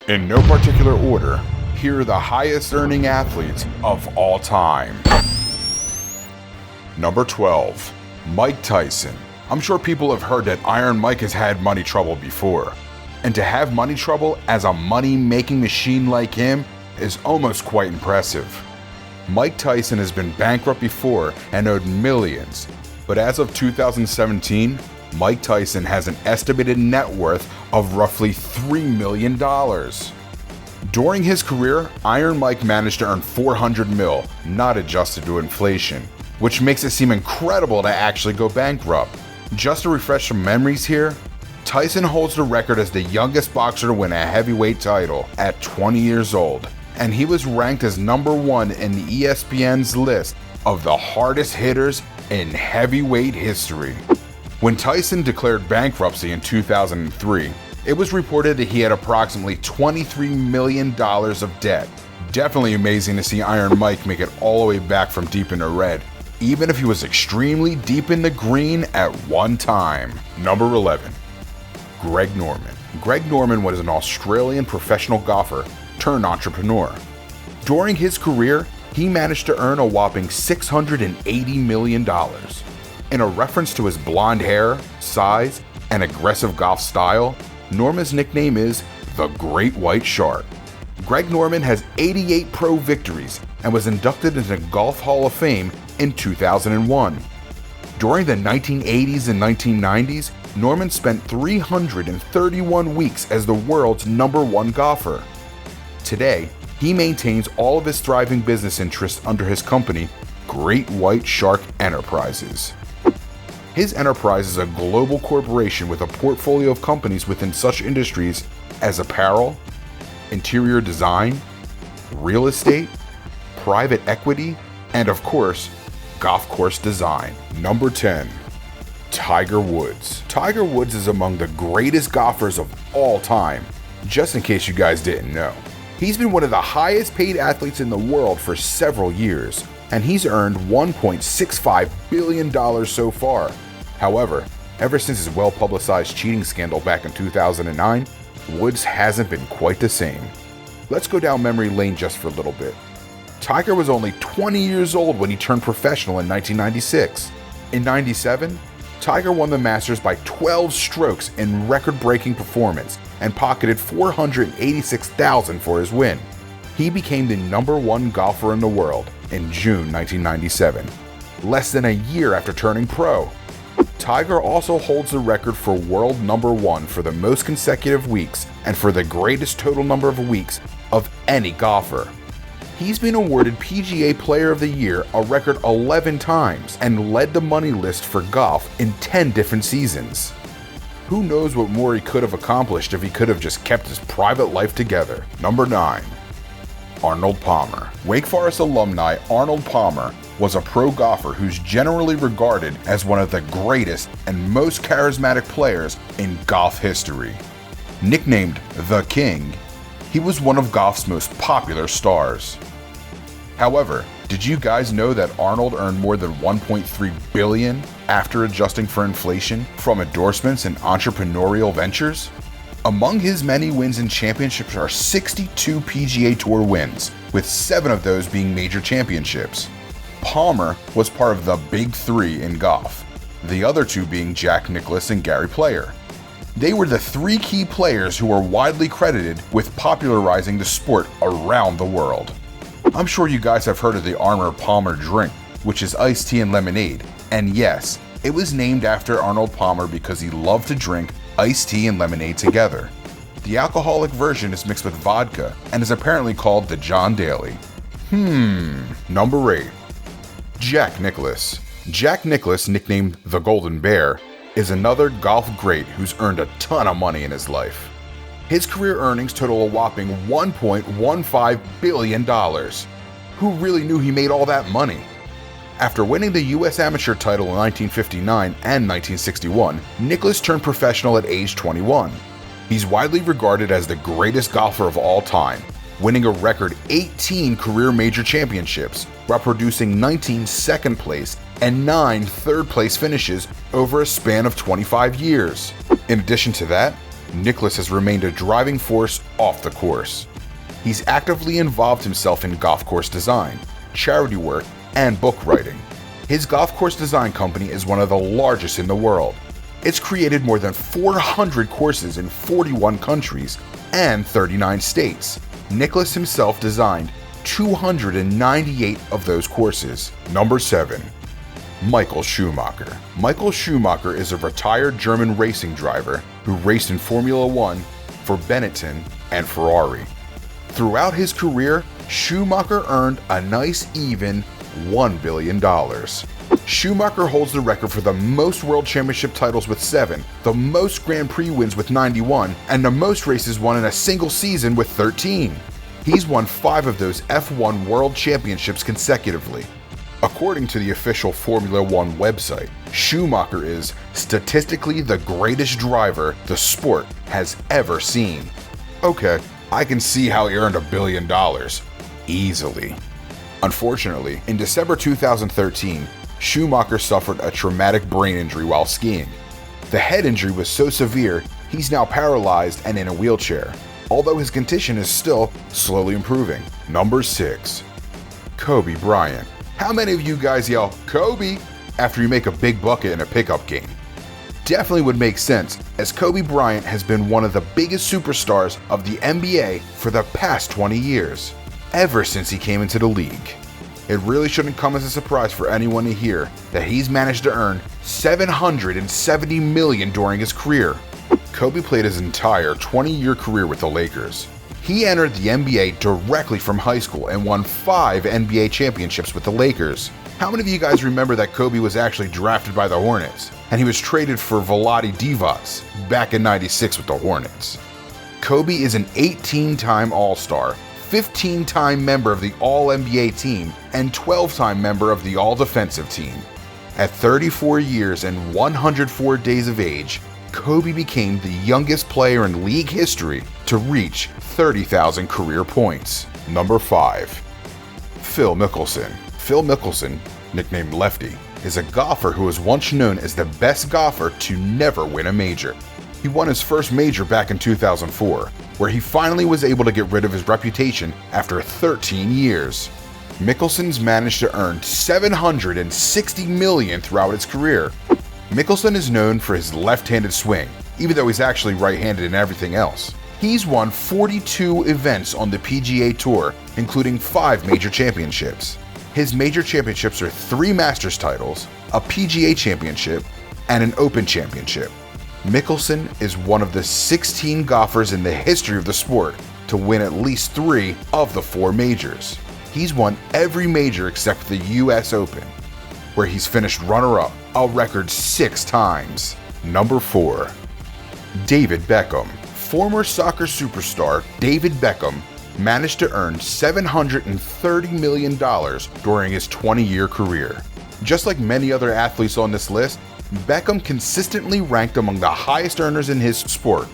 In no particular order, here are the highest earning athletes of all time. Number 12, Mike Tyson. I'm sure people have heard that Iron Mike has had money trouble before. And to have money trouble as a money-making machine like him is almost quite impressive. Mike Tyson has been bankrupt before and owed millions, but as of 2017, Mike Tyson has an estimated net worth of roughly $3 million. During his career, Iron Mike managed to earn $400 million, not adjusted to inflation, which makes it seem incredible to actually go bankrupt. Just to refresh some memories here, Tyson holds the record as the youngest boxer to win a heavyweight title at 20 years old, and he was ranked as number 1 in the ESPN's list of the hardest hitters in heavyweight history. When Tyson declared bankruptcy in 2003, it was reported that he had approximately $23 million of debt. Definitely amazing to see Iron Mike make it all the way back from deep in the red, even if he was extremely deep in the green at one time. Number 11, Greg Norman. Greg Norman was an Australian professional golfer turned entrepreneur. During his career, he managed to earn a whopping $680 million. In a reference to his blonde hair, size, and aggressive golf style, Norman's nickname is the Great White Shark. Greg Norman has 88 pro victories and was inducted into the Golf Hall of Fame in 2001. During the 1980s and 1990s, Norman spent 331 weeks as the world's #1 golfer. Today, he maintains all of his thriving business interests under his company, Great White Shark Enterprises. His enterprise is a global corporation with a portfolio of companies within such industries as apparel, interior design, real estate, private equity, and of course, golf course design. Number 10, Tiger Woods. Tiger Woods is among the greatest golfers of all time, just in case you guys didn't know. He's been one of the highest paid athletes in the world for several years, and he's earned $1.65 billion so far. However, ever since his well-publicized cheating scandal back in 2009, Woods hasn't been quite the same. Let's go down memory lane just for a little bit. Tiger was only 20 years old when he turned professional in 1996. In 97, Tiger won the Masters by 12 strokes in record-breaking performance and pocketed $486,000 for his win. He became the #1 golfer in the world in June 1997, less than a year after turning pro. Tiger also holds the record for world #1 for the most consecutive weeks and for the greatest total number of weeks of any golfer. He's been awarded PGA Player of the Year a record 11 times and led the money list for golf in 10 different seasons. Who knows what more he could have accomplished if he could have just kept his private life together. Number 9, Arnold Palmer. Wake Forest alumni Arnold Palmer was a pro golfer who's generally regarded as one of the greatest and most charismatic players in golf history. Nicknamed The King, he was one of golf's most popular stars. However, did you guys know that Arnold earned more than $1.3 billion after adjusting for inflation from endorsements and entrepreneurial ventures? Among his many wins and championships are 62 PGA Tour wins, with 7 of those being major championships. Palmer was part of the Big Three in golf, the other 2 being Jack Nicklaus and Gary Player. They were the 3 key players who are widely credited with popularizing the sport around the world. I'm sure you guys have heard of the Arnold Palmer drink, which is iced tea and lemonade, and yes, it was named after Arnold Palmer because he loved to drink iced tea and lemonade together. The alcoholic version is mixed with vodka and is apparently called the John Daly. Number 8, Jack Nicklaus. Jack Nicklaus, nicknamed the Golden Bear, is another golf great who's earned a ton of money in his life. His career earnings total a whopping $1.15 billion. Who really knew he made all that money? After winning the U.S. Amateur title in 1959 and 1961, Nicklaus turned professional at age 21. He's widely regarded as the greatest golfer of all time, winning a record 18 career major championships, while producing 19 second place and 9 third place finishes over a span of 25 years. In addition to that, Nicklaus has remained a driving force off the course. He's actively involved himself in golf course design, charity work, and book writing. His golf course design company is one of the largest in the world. It's created more than 400 courses in 41 countries and 39 states. Nicklaus himself designed 298 of those courses. Number 7. Michael Schumacher. Michael Schumacher is a retired German racing driver who raced in Formula One for Benetton and Ferrari. Throughout his career, Schumacher earned a nice even $1 billion. Schumacher holds the record for the most World Championship titles with 7, the most Grand Prix wins with 91, and the most races won in a single season with 13. He's won 5 of those F1 World Championships consecutively. According to the official Formula One website, Schumacher is statistically the greatest driver the sport has ever seen. Okay, I can see how he earned $1 billion. Easily. Unfortunately, in December 2013, Schumacher suffered a traumatic brain injury while skiing. The head injury was so severe, he's now paralyzed and in a wheelchair, although his condition is still slowly improving. Number 6. Kobe Bryant. How many of you guys yell, "Kobe," after you make a big bucket in a pickup game? Definitely would make sense, as Kobe Bryant has been one of the biggest superstars of the NBA for the past 20 years, ever since he came into the league. It really shouldn't come as a surprise for anyone to hear that he's managed to earn $770 million during his career. Kobe played his entire 20-year career with the Lakers. He entered the NBA directly from high school and won 5 NBA championships with the Lakers. How many of you guys remember that Kobe was actually drafted by the Hornets, and he was traded for Vlade Divac back in '96 with the Hornets? Kobe is an 18-time All-Star, 15-time member of the All-NBA team, and 12-time member of the All-Defensive team. At 34 years and 104 days of age, Kobe became the youngest player in league history to reach 30,000 career points. Number 5. Phil Mickelson. Phil Mickelson, nicknamed Lefty, is a golfer who was once known as the best golfer to never win a major. He won his first major back in 2004, where he finally was able to get rid of his reputation after 13 years. Mickelson's managed to earn $760 million throughout his career. Mickelson is known for his left-handed swing, even though he's actually right-handed in everything else. He's won 42 events on the PGA Tour, including 5 major championships. His major championships are 3 Masters titles, a PGA championship, and an Open championship. Mickelson is one of the 16 golfers in the history of the sport to win at least 3 of the 4 majors. He's won every major except for the US Open, where he's finished runner-up a record 6 times. Number 4. David Beckham. Former soccer superstar David Beckham managed to earn $730 million during his 20-year career. Just like many other athletes on this list, Beckham consistently ranked among the highest earners in his sport,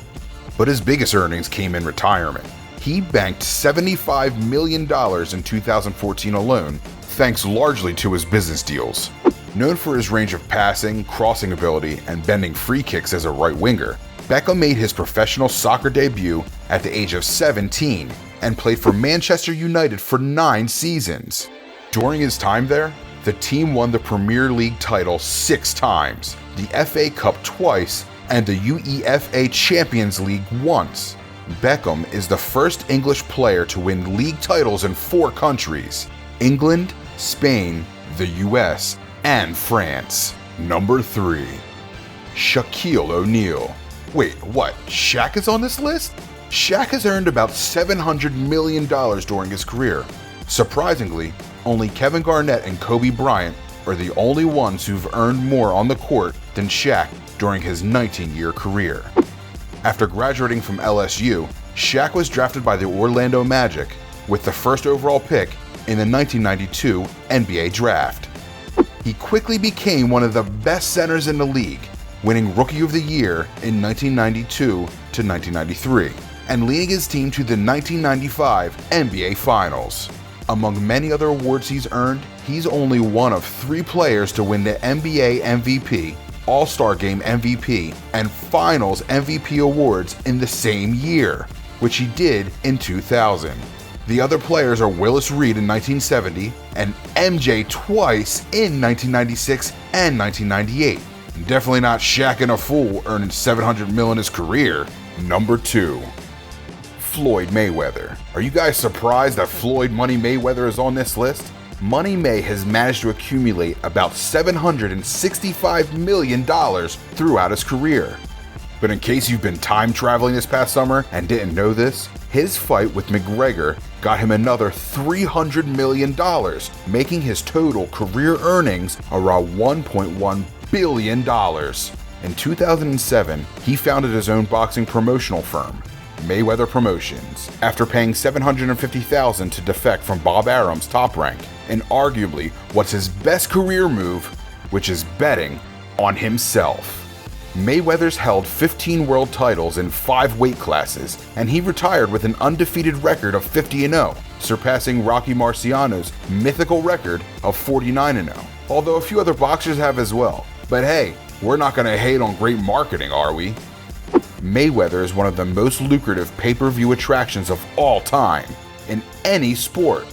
but his biggest earnings came in retirement. He banked $75 million in 2014 alone, thanks largely to his business deals. Known for his range of passing, crossing ability, and bending free kicks as a right winger, Beckham made his professional soccer debut at the age of 17 and played for Manchester United for 9 seasons. During his time there, the team won the Premier League title 6 times, the FA Cup twice, and the UEFA Champions League once. Beckham is the first English player to win league titles in 4 countries: England, Spain, the US, and France. Number 3. Shaquille O'Neal. Wait, what? Shaq is on this list? Shaq has earned about $700 million during his career. Surprisingly, only Kevin Garnett and Kobe Bryant are the only ones who've earned more on the court than Shaq during his 19-year career. After graduating from LSU, Shaq was drafted by the Orlando Magic with the first overall pick in the 1992 NBA Draft. He quickly became one of the best centers in the league, winning Rookie of the Year in 1992 to 1993, and leading his team to the 1995 NBA Finals. Among many other awards he's earned, he's only one of 3 players to win the NBA MVP All-Star Game MVP, and Finals MVP awards in the same year, which he did in 2000. The other players are Willis Reed in 1970 and MJ twice in 1996 and 1998. Definitely not Shaq and a fool earning $700 million in his career. Number 2. Floyd Mayweather. Are you guys surprised that Floyd Money Mayweather is on this list? Money May has managed to accumulate about $765 million throughout his career. But in case you've been time traveling this past summer and didn't know this, his fight with McGregor got him another $300 million, making his total career earnings around $1.1 billion. In 2007, he founded his own boxing promotional firm, Mayweather Promotions, after paying $750,000 to defect from Bob Arum's Top Rank, and arguably what's his best career move, which is betting on himself. Mayweather's held 15 world titles in 5 weight classes, and he retired with an undefeated record of 50-0, surpassing Rocky Marciano's mythical record of 49-0, although a few other boxers have as well. But hey, we're not going to hate on great marketing, are we? Mayweather is one of the most lucrative pay-per-view attractions of all time in any sport.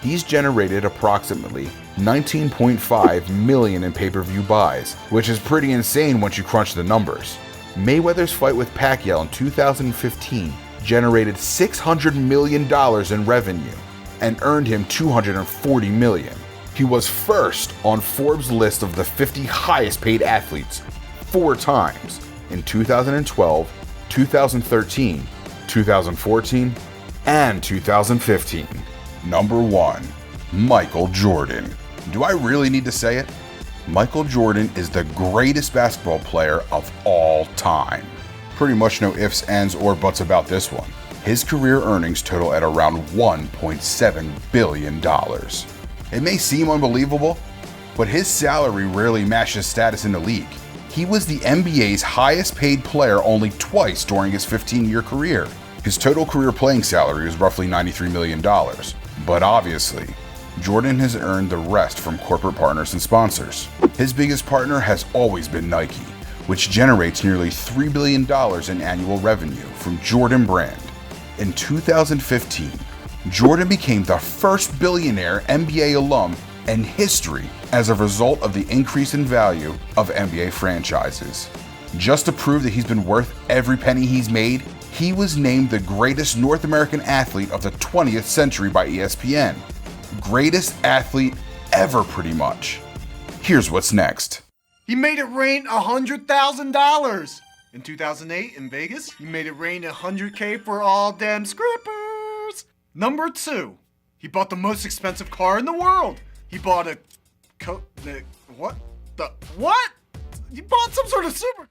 He's generated approximately $19.5 million in pay-per-view buys, which is pretty insane once you crunch the numbers. Mayweather's fight with Pacquiao in 2015 generated $600 million in revenue and earned him $240 million. He was first on Forbes' list of the 50 highest paid athletes 4 times in 2012, 2013, 2014, and 2015. Number 1. Michael Jordan. Do I really need to say it? Michael Jordan is the greatest basketball player of all time. Pretty much no ifs, ands, or buts about this one. His career earnings total at around $1.7 billion. It may seem unbelievable, but his salary rarely matched his status in the league. He was the NBA's highest paid player only twice during his 15-year career. His total career playing salary was roughly $93 million. But obviously, Jordan has earned the rest from corporate partners and sponsors. His biggest partner has always been Nike, which generates nearly $3 billion in annual revenue from Jordan Brand. In 2015, Jordan became the first billionaire NBA alum in history as a result of the increase in value of NBA franchises. Just to prove that he's been worth every penny he's made, he was named the greatest North American athlete of the 20th century by ESPN. Greatest athlete ever, pretty much. Here's what's next. He made it rain $100,000. In 2008 in Vegas, he made it rain $100K for all them scrippers. Number 2, he bought the most expensive car in the world. He bought a He bought some sort of supercar.